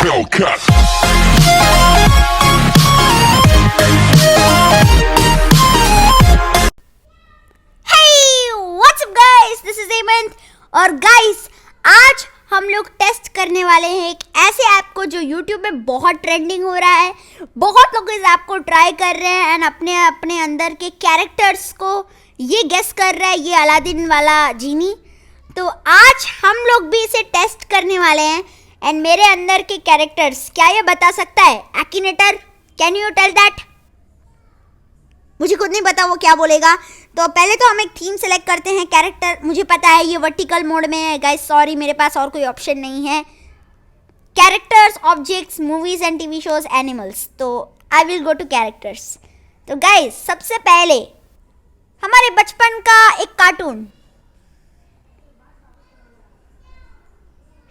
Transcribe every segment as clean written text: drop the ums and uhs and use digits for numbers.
Hellcat. WhatsApp guys, this is Hemant. और guys, आज हम लोग टेस्ट करने वाले हैं एक ऐसे ऐप को जो YouTube में बहुत ट्रेंडिंग हो रहा है। बहुत लोग इस ऐप को ट्राई कर रहे हैं एंड अपने अपने अंदर के कैरेक्टर्स को ये गेस कर रहा है, ये अलादीन वाला जीनी। तो आज हम लोग भी इसे टेस्ट करने वाले हैं एंड मेरे अंदर के कैरेक्टर्स क्या ये बता सकता है? एक्टिनेटर, कैन यू टेल दैट? मुझे खुद नहीं पता वो क्या बोलेगा। तो पहले तो हम एक थीम सेलेक्ट करते हैं। कैरेक्टर मुझे पता है ये वर्टिकल मोड में है गाइस, सॉरी मेरे पास और कोई ऑप्शन नहीं है। Characters, objects, movies and TV shows, animals. तो I will go to characters. तो गाइस, सबसे पहले हमारे बचपन का एक कार्टून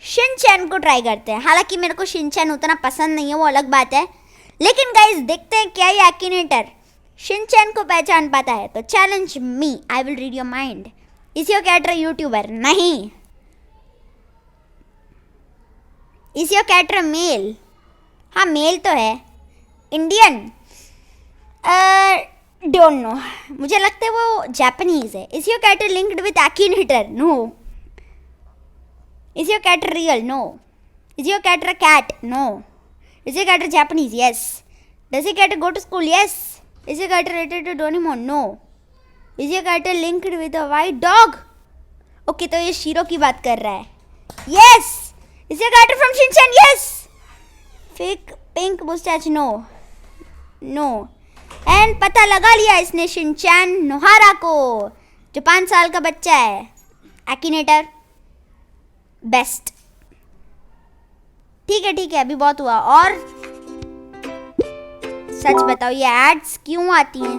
शिनचैन को ट्राई करते हैं। हालांकि मेरे को शिनचैन उतना पसंद नहीं है, वो अलग बात है। लेकिन गाइस, देखते हैं क्या ये एक्टिनेटर शिनचैन को पहचान पाता है। तो challenge me, I will read your mind. Is your character YouTuber? नहीं। Is your character male? हाँ, मेल तो है। इंडियन? डोंट नो, मुझे लगता है वो जापानीज है। Is your character linked with Akinator? No. Is your character real? No. Is your character cat? No. Is your character Japanese? Yes. Does your character go to school? Yes. Is your character related to Doraemon? No. Is your character linked with a white dog? Okay, तो ये shero की बात कर रहा है। Yes. Is your character from Shinchan? Yes. Fake pink mustache? No. No. And पता लगा लिया इसने शिनचैन नोहारा को, जो 5 साल का बच्चा है। एक्टिनेटर बेस्ट। ठीक है, अभी बहुत हुआ। और सच बताओ, ये एड्स क्यों आती हैं?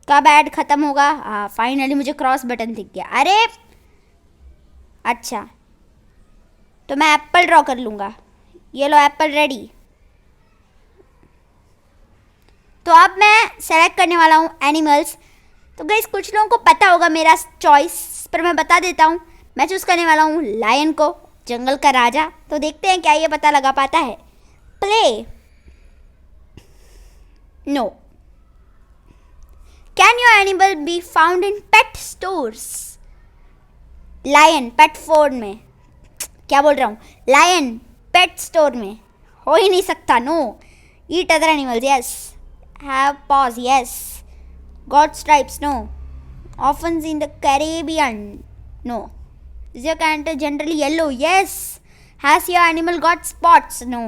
कब ऐड खत्म होगा? हाँ, फाइनली मुझे क्रॉस बटन दिख गया। अरे अच्छा, तो मैं एप्पल ड्रॉ कर लूँगा। ये लो एप्पल रेडी। तो अब मैं सेलेक्ट करने वाला हूँ एनिमल्स। तो गाइस, कुछ लोगों को पता होगा मेरा चॉइस, पर मैं बता देता हूँ। मैं चूज़ करने वाला हूँ लायन को, जंगल का राजा। तो देखते हैं क्या ये पता लगा पाता है। Play. No. Can your animal be found in pet stores? Lion pet ford में, क्या बोल रहा हूँ, लायन पेट स्टोर में हो ही नहीं सकता। No. Eat other animals? Yes. Have paws? Yes. Got stripes? No. Often in the Caribbean? No. Is your character generally yellow? Yes. Has your animal got spots? No.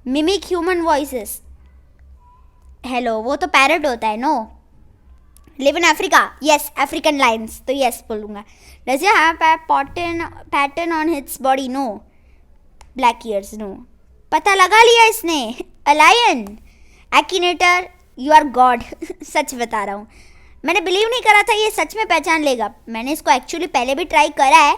Mimic human voices? Hello, वो तो parrot होता है। No. Live in Africa? Yes. African lions? तो yes बोलूँगा। Does it have a pattern on its body? No. Black ears? No. पता लगा लिया इसने। A lion. Akinator, you are God. सच बता रहा हूँ, मैंने बिलीव नहीं करा था ये सच में पहचान लेगा। मैंने इसको एक्चुअली पहले भी ट्राई करा है,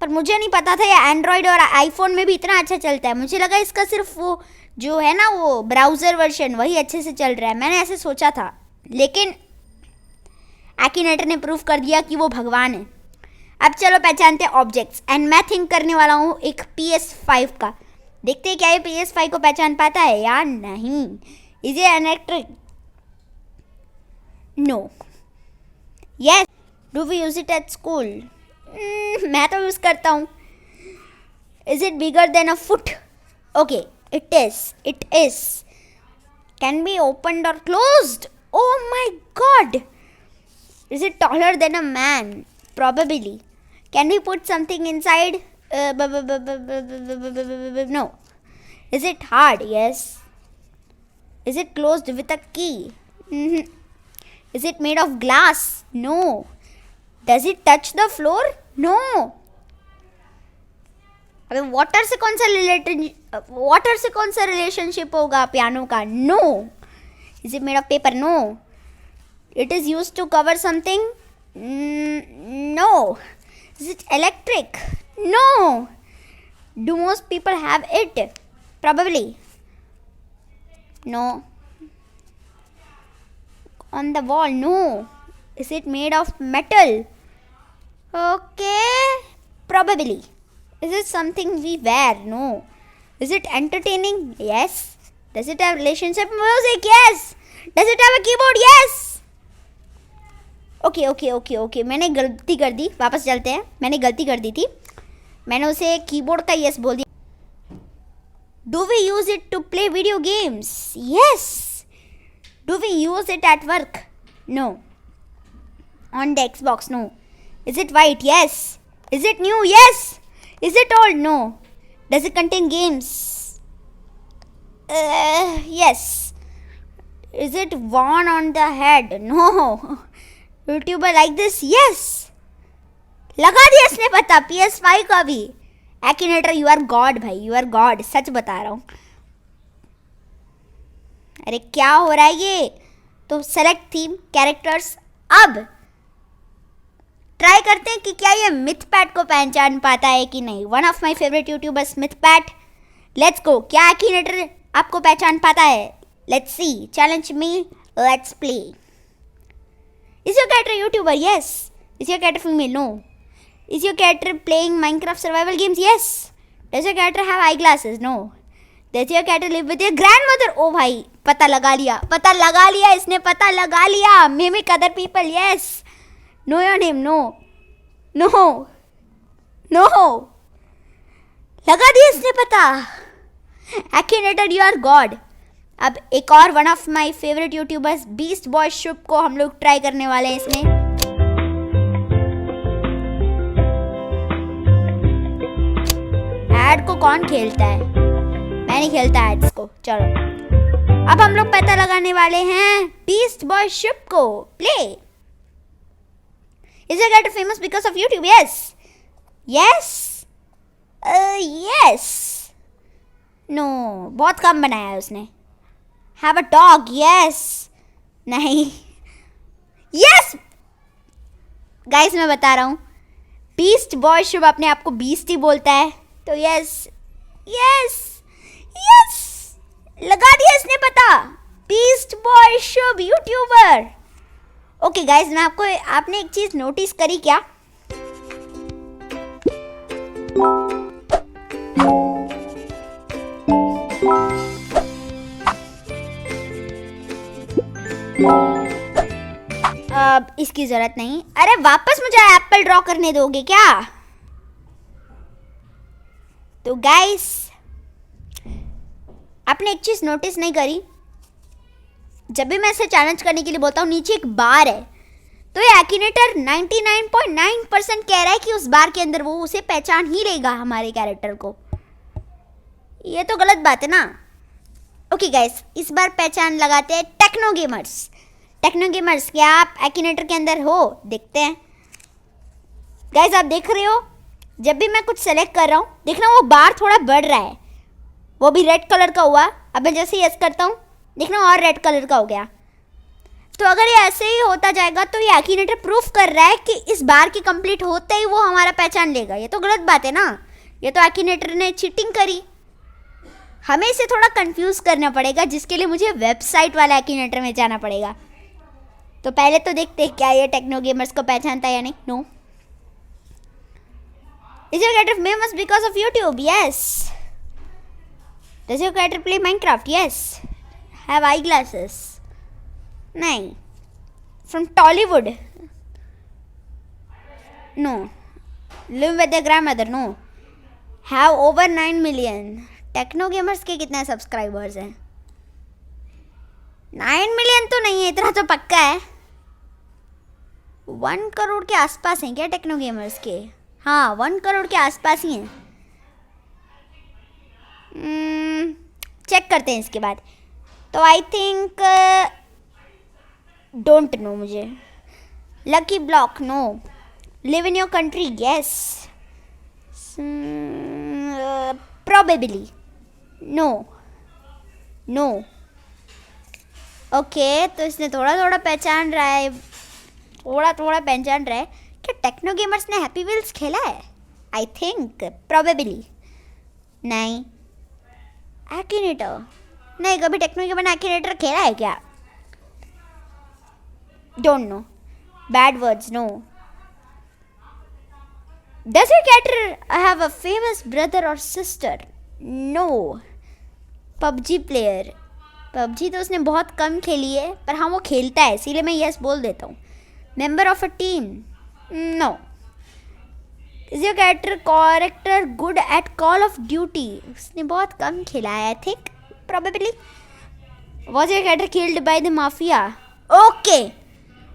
पर मुझे नहीं पता था ये एंड्रॉयड और आईफोन में भी इतना अच्छा चलता है। मुझे लगा इसका सिर्फ वो जो है ना, वो ब्राउज़र वर्जन, वही अच्छे से चल रहा है। मैंने ऐसे सोचा था, लेकिन एक्टिनेटर ने प्रूव कर दिया कि वो भगवान है। अब चलो पहचानते हैं ऑब्जेक्ट्स। एंड मैं थिंक करने वाला हूँ एक PS5 का। देखते हैं क्या ये PS5 को पहचान पाता है या नहीं। इज ये electric? No. Yes. Do we use it at school? मैं तो यूज़ करता हूँ। Is it bigger than a foot? Okay, it is. It is. Can be opened or closed? Oh my God! Is it taller than a man? Probably. Can we put something inside? No. Is it hard? Yes. Is it closed with a key? Is it made of glass? No. Does it touch the floor? No. अबे water से कौन सा relationship होगा piano का? No. Is it made of paper? No. It is used to cover something? No. Is it electric? No. Do most people have it? Probably. No. On the wall? No. Is it made of metal? Okay, probably. Is it something we wear? No. Is it entertaining? Yes. Does it have relationship music? Yes. Does it have a keyboard? Yes. Okay मैंने गलती कर दी, वापस चलते हैं. मैंने गलती कर दी थी, मैंने उसे कीबोर्ड का यस बोल दिया. Do we use it to play video games? Yes. Do we use it at work? No. On the Xbox? No. Is it white? Yes. Is it new? Yes. Is it old? No. Does it contain games? Yes. Is it worn on the head? No. YouTuber like this? Yes. लगा दिया इसने पता, PS5 का भी. Akinator, you are god भाई, you are god, सच बता रहा हूँ. अरे क्या हो रहा है ये? तो सेलेक्ट थीम कैरेक्टर्स. अब ट्राई करते हैं कि क्या ये मिथपैट को पहचान पाता है कि नहीं. One of my favourite YouTubers Mythpat. Let's go. क्या एक्टिनेटर आपको पहचान पाता है? Let's see. Challenge me. Let's play. Is your character a YouTuber? Yes. Is your character female? No. Is your character playing Minecraft survival games? Yes. Does your character have eyeglasses? No. Does your character live with your grandmother? Oh भाई, पता लगा लिया, पता लगा लिया इसने, पता लगा लिया. Mimic other people? Yes. Know your name? No. No. No. लगा दिया इसने पता. Akinator, you are God. अब एक और one of my favourite YouTubers Beast Boy Shubh को हम लोग ट्राई करने वाले हैं इसमें. एड को कौन खेलता है? मैं नहीं खेलता एड्स को. चलो अब हम लोग पता लगाने वाले हैं बीस्ट बॉय शुभ को. Play. Is your character famous because of YouTube? Yes. Yes. Yes. No, बहुत कम बनाया है उसने. Have a dog? Yes. नहीं. Yes. गाइस मैं बता रहा हूँ, बीस्ट बॉय शुभ अपने आप को बीस्ट ही बोलता है, तो यस. यस. यस. लगा दिया इसने पता. बीस्ट बॉय शुभ यूट्यूबर. ओके गाइस, मैं आपने एक चीज नोटिस करी क्या? अब इसकी जरूरत नहीं. अरे वापस मुझे एप्पल ड्रॉ करने दोगे क्या? तो गाइस आपने एक चीज नोटिस नहीं करी, जब भी मैं इसे चैलेंज करने के लिए बोलता हूँ नीचे एक बार है, तो ये एक्टिनेटर 99.9% कह रहा है कि उस बार के अंदर वो उसे पहचान ही लेगा, हमारे कैरेक्टर को. ये तो गलत बात है ना. ओके गाइस, इस बार पहचान लगाते हैं टेक्नो गेमर्स. टेक्नो गेमर्स, क्या आप एक्टिनेटर के अंदर हो? देखते हैं. गाइस आप देख रहे हो, जब भी मैं कुछ सेलेक्ट कर रहा हूँ, देखना वो बार थोड़ा बढ़ रहा है, वो भी रेड कलर का हुआ. अब मैं जैसे यस करता हूँ, देखना और रेड कलर का हो गया. तो अगर ये ऐसे ही होता जाएगा तो ये एक्टिनेटर प्रूफ कर रहा है कि इस बार की कंप्लीट होते ही वो हमारा पहचान लेगा. ये तो गलत बात है ना. ये तो एक्टिनेटर ने चीटिंग करी. हमें इसे थोड़ा कंफ्यूज करना पड़ेगा, जिसके लिए मुझे वेबसाइट वाला एक्टिनेटर में जाना पड़ेगा. तो पहले तो देखते हैं क्या ये टेक्नो गेमर्स को पहचानता है या नहीं. No. Is your character famous because of YouTube? Yes. Does your character play Minecraft? Yes. Have I glasses? नहीं. From Tollywood? No. Live with your grandmother? No. Have over 9 million. Techno Gamers के कितने subscribers हैं? 9 million तो नहीं है, इतना तो पक्का है. 1 करोड़ के आसपास हैं क्या टेक्नो गेमर्स के? हाँ, 1 करोड़ के आसपास ही हैं. चेक करते हैं इसके बाद. तो आई थिंक डोंट नो मुझे. Lucky block? No. Live in your country? Yes. Probably? No. No. Okay, तो इसने थोड़ा थोड़ा पहचान रहा है, थोड़ा थोड़ा पहचान रहा है. क्या टेक्नो गेमर्स ने हैप्पी व्हील्स खेला है? I think probably. नहीं. एक्टिनेटर? नहीं, कभी टेक्नो गेमर ने एक्टिनेटर खेला है क्या? Don't know. Bad words? No. Does your character have a famous brother or sister? No. PUBG player. PUBG तो उसने बहुत कम खेली है, पर हाँ वो खेलता है, इसीलिए मैं यस बोल देता हूँ. Member of a team? No. Is your character good at Call of Duty? उसने बहुत कम खेला है, I think. Probably. Was your character killed by the mafia? Okay.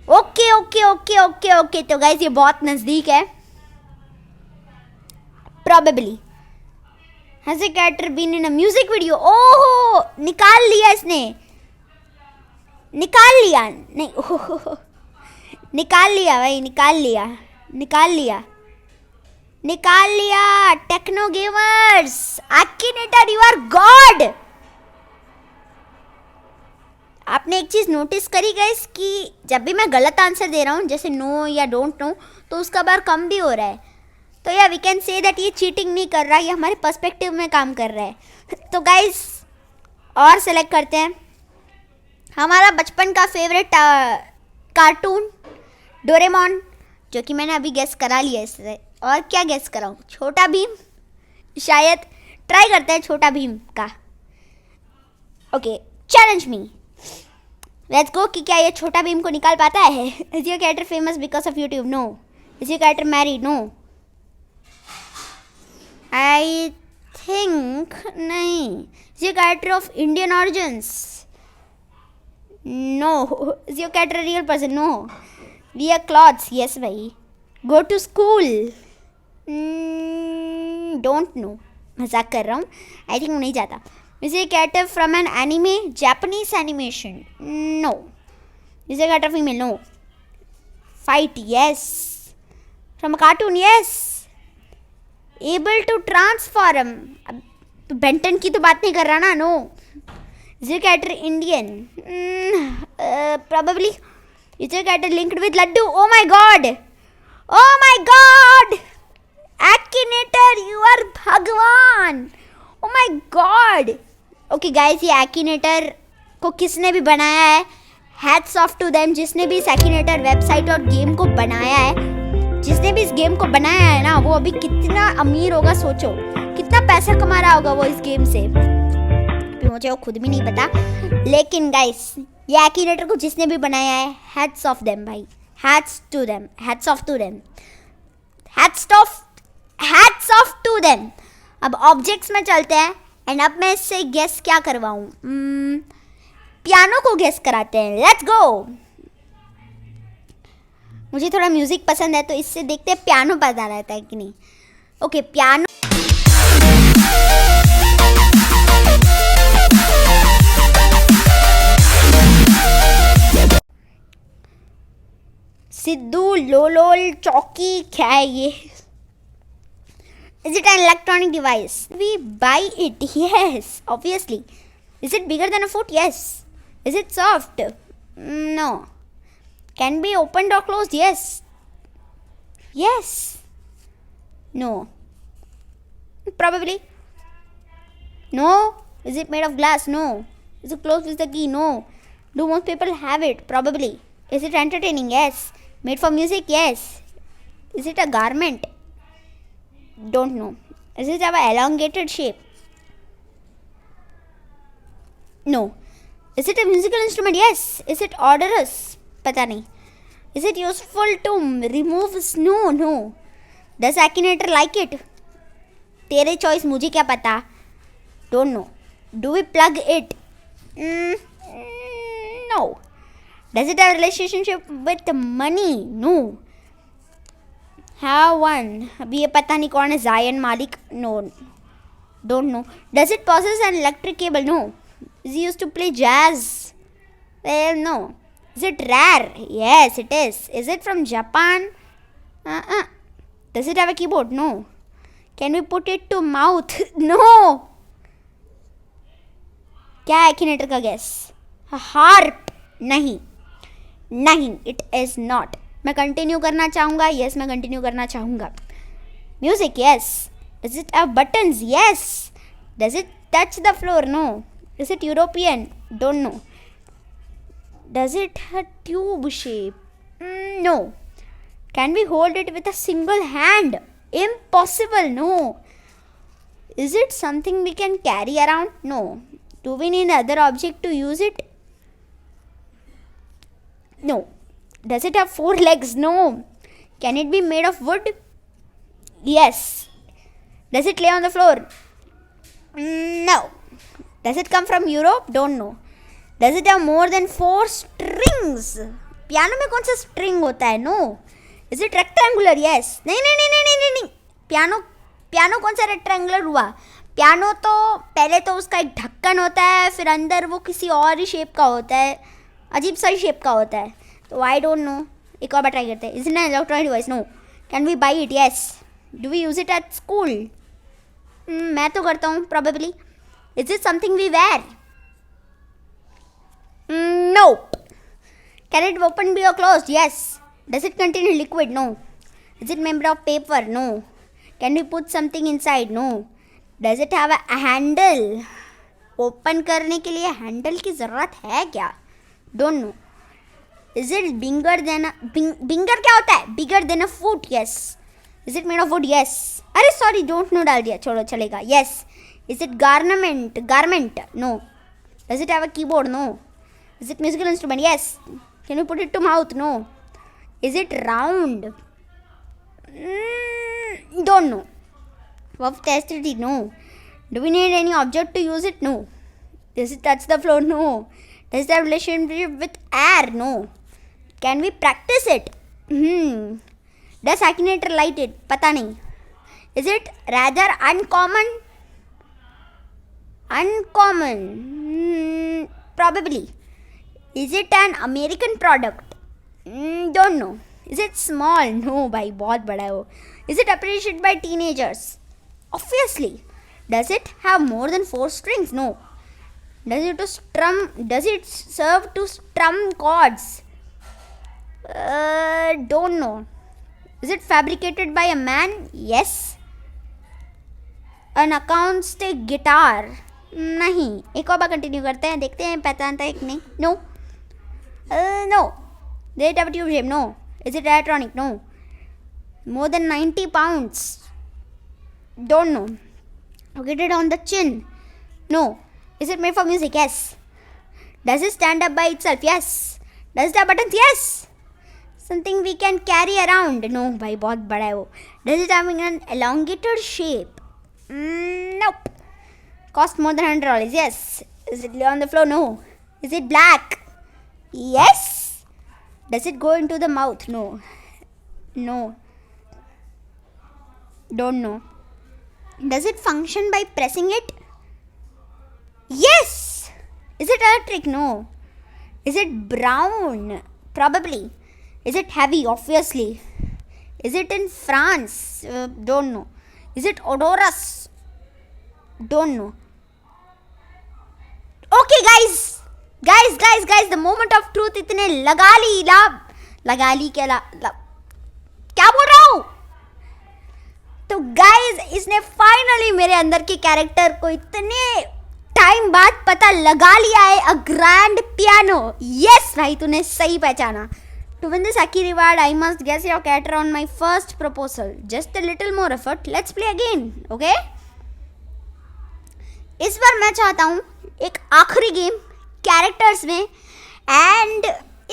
तो guys ये बहुत नज़दीक है. Probably. Has a character been in a music video? ओहो, निकाल लिया इसने. निकाल लिया नहीं. ओहो, निकाल लिया भाई, निकाल लिया. Techno Gamers, Akinator, you are God. आपने एक चीज़ नोटिस करी गाइस कि जब भी मैं गलत आंसर दे रहा हूँ, जैसे नो या डोंट नो, तो उसका बार कम भी हो रहा है. तो या वी कैन से दैट ये चीटिंग नहीं कर रहा, ये हमारे पर्सपेक्टिव में काम कर रहा है. तो गाइस और सेलेक्ट करते हैं. हमारा बचपन का फेवरेट कार्टून डोरेमोन, जो कि मैंने अभी गेस करा लिया इससे. और क्या गेस कराऊँ? छोटा भीम शायद. ट्राई करते हैं छोटा भीम का. Okay, challenge me. Let's go. कि क्या ये छोटा भीम को निकाल पाता है? Is your character famous because of YouTube? No. Is your character married? No. I think नहीं. Is your character of Indian origins? No. Is your character real person? No. Wear clothes? Yes भाई. Go to school? Don't know. मजाक कर रहा हूँ. आई think नहीं जाता. Is a character from an anime? Japanese animation? No. Is a character female? No. Fight? Yes. From a cartoon? Yes. Able to transform? तो Benton की तो बात नहीं कर रहा ना. No. Is a character Indian? Probably. Is a character linked with Laddu? Oh my god. Oh my god. Akinator, you are Bhagwan. Oh my god. Okay guys, ये एक्टिनेटर को किसने भी बनाया है, हैट्स ऑफ टू देम. जिसने भी इस एक्टिनेटर website और गेम को बनाया है, जिसने भी इस गेम को बनाया है ना, वो अभी कितना अमीर होगा. सोचो कितना पैसा कमा रहा होगा वो इस गेम से. मुझे वो खुद भी नहीं पता. लेकिन गाइस ये एक्टिनेटर को जिसने भी बनाया है, हैट्स ऑफ देम भाई. Hats off to them. अब ऑब्जेक्ट्स में चलते हैं. एंड अब मैं इससे गेस क्या करवाऊँ? पियानो को गेस कराते हैं. Let's go. मुझे थोड़ा म्यूजिक पसंद है, तो इससे देखते हैं पियानो पता रहता है कि नहीं. Okay, piano. सिद्धू लोलोल चौकी क्या है ये? Is it an electronic device? We buy it. Yes, obviously. Is it bigger than a foot? Yes. Is it soft? No. Can be opened or closed? Yes. Yes. No. Probably. No. Is it made of glass? No. Is it closed with the key? No. Do most people have it? Probably. Is it entertaining? Yes. Made for music? Yes. Is it a garment? Don't know. Does it have an elongated shape? No. Is it a musical instrument? Yes. Is it odorous? पता नहीं. Is it useful to remove snow? No. Does Akinator like it? तेरे choice, मुझे क्या पता. Don't know. Do we plug it? No. Does it have a relationship with money? No. Have one. अभी ये पता नहीं कौन है. जायन मालिक? No. Don't know. Does it possess an electric cable? No. Is it used to play jazz? Well, no. Is it rare? Yes, it is. Is it from Japan? Does it have a keyboard? No. Can we put it to mouth? No. क्या है Akinator का गेस? Harp? नहीं. It is not. मैं continue करना चाहूँगा. Yes, मैं continue करना चाहूँगा. Music? Yes. Does it have buttons? Yes. Does it touch the floor? No. Is it European? Don't know. Does it have tube shape? No. Can we hold it with a single hand? Impossible, no. Is it something we can carry around? No. Do we need other object to use it? No. Does it have 4 legs? No. Can it be made of wood? Yes. Does it lay on the floor? No. Does it come from Europe? Don't know. Does it have more than 4 strings? Piano में कौन सा string होता है? No. Is it rectangular? Yes. नहीं नहीं नहीं नहीं नहीं नहीं. पियानो कौन सा रेक्टेंगुलर हुआ? पियानो तो पहले तो उसका एक ढक्कन होता है, फिर अंदर वो किसी और ही शेप का होता है, अजीब सा ही शेप का होता है. तो आई डोंट नो. एक और बार ट्राई करते हैं. Is it an electronic device? No. Can we buy it? Yes. Do we use it at school? मैं तो करता हूँ probably. Is it something we wear? Nope. Can it open be or closed? Yes. Does it contain a liquid? No. Is it made of paper? No. Can we put something inside? No. Does it have a handle? Open करने के लिए handle की ज़रूरत है क्या? Don't know. Is it bigger than a bigger क्या होता है? Bigger than a foot? Yes. Is it made of wood? Yes. अरे सॉरी, डोंट नो डाल दिया, छोड़ो चलेगा. Yes. Is it garment? No. Does it have a keyboard? No. Is it musical instrument? Yes. Can you put it to mouth? No. Is it round? Don't know. What tested it? No. Do we need any object to use it? No. Does it touch the floor? No. Does it have relationship with air? No. Can we practice it? Does Akinator light it? पता नहीं. Is it rather uncommon? Probably. Is it an American product? Don't know. Is it small? No, भाई बहुत बड़ा है वो. Is it appreciated by teenagers? Obviously. Does it have more than 4 strings? No. Does it serve to strum chords? Don't know. Is it fabricated by a man? Yes. An acoustic guitar? नहीं. एक और बार continue करते हैं, देखते हैं पहचानता है कि नहीं. No. No. Does it have a tube shape? No. Is it electronic? No. More than 90 pounds? Don't know. Located on the chin? No. Is it made for music? Yes. Does it stand up by itself? Yes. Does it have buttons? Yes. Something we can carry around? No, भाई बहुत बड़ा है वो. Does it have an elongated shape? Nope. Cost more than $100? Yes. Is it on the floor? No. Is it black? Yes. Does it go into the mouth? No. No. Don't know. Does it function by pressing it? Yes. Is it electric? No. Is it brown? Probably. Is it heavy? Obviously. Is it in France? Don't know. Is it odorous? Don't know. Okay, guys. The moment of truth इतने लगा ली क्या बोल रहा हूँ? तो guys इसने finally मेरे अंदर के कैरेक्टर को इतने टाइम बाद पता लगा लिया है. A grand piano. यस भाई, तूने सही पहचाना. To win this Aki reward, I must guess your character on my first proposal. Just a little more effort. Let's play again. Okay? इस बार मैं चाहता हूँ एक आखिरी गेम कैरेक्टर्स में, एंड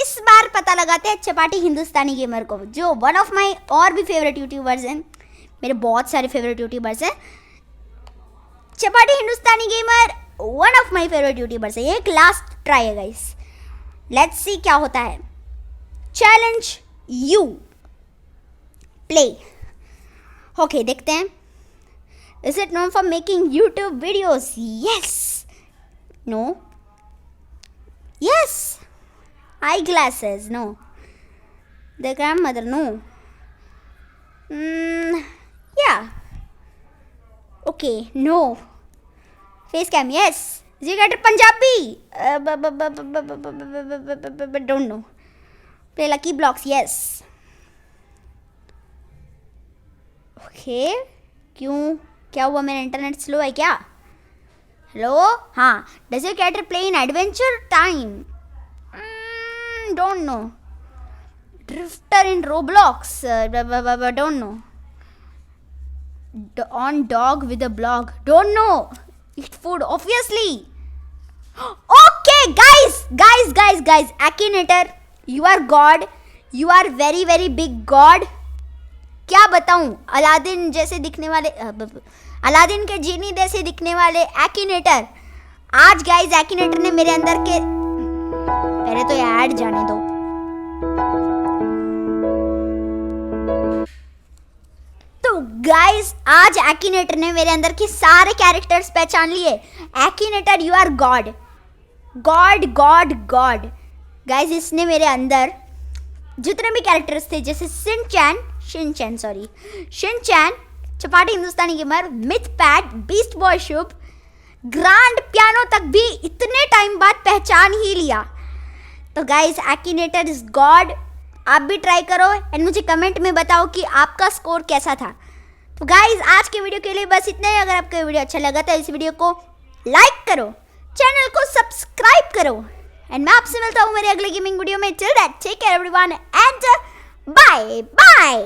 इस बार पता लगाते हैं चपाटी हिंदुस्तानी गेमर को, जो वन ऑफ माई और भी फेवरेट यूट्यूबर्स हैं. मेरे बहुत सारे फेवरेट यूट्यूबर्स हैं. Chapati Hindustani gamer one of my favourite YouTubers है. एक लास्ट ट्राई है गाइस. लेट्स सी क्या होता है. Challenge you play. ओके, देखते हैं. Is it known for making YouTube videos? Yes. No. Yes. I glasses? No. The grandmother? No. Yeah. Okay, no. Face cam? Yes. Is it Punjabi? Don't know. Play Lucky Blocks? Yes. Okay. क्यों? क्या हुआ? मेरा internet slow है क्या? Hello? हाँ. Does your character play in Adventure Time? Don't know. Drifter in Roblox? Don't know. on dog with a blog. Don't know. Eat food, obviously. Okay, guys. Akinator, you are God. You are very, very big God. क्या बताऊं, Aladdin जैसे दिखने वाले, Aladdin के जीनी जैसे दिखने वाले एक्टिनेटर, आज गाइस एक्टिनेटर ने मेरे अंदर के, पहले तो ये ऐड जाने दो। तो गाइस आज एक्टिनेटर ने मेरे अंदर के सारे कैरेक्टर्स पहचान लिए। Akinator you are God God God God. Guys इसने मेरे अंदर जितने भी कैरेक्टर्स थे, जैसे Shinchan, Chapati Hindustani gamer, Mythpat, Beast Boy Shubh, grand piano तक भी इतने टाइम बाद पहचान ही लिया। तो गाइस एक्टिनेटर इज गॉड। आप भी ट्राई करो एंड मुझे कमेंट में बताओ कि आपका स्कोर कैसा था। तो गाइस आज के वीडियो के लिए बस इतना ही। अगर आपको वीडियो अच्छा लगा तो इस वीडियो को लाइक करो, चैनल को सब्सक्राइब करो एंड मैं आपसे मिलता हूँ मेरे अगले गेमिंग वीडियो में। Till that take care everyone and bye bye.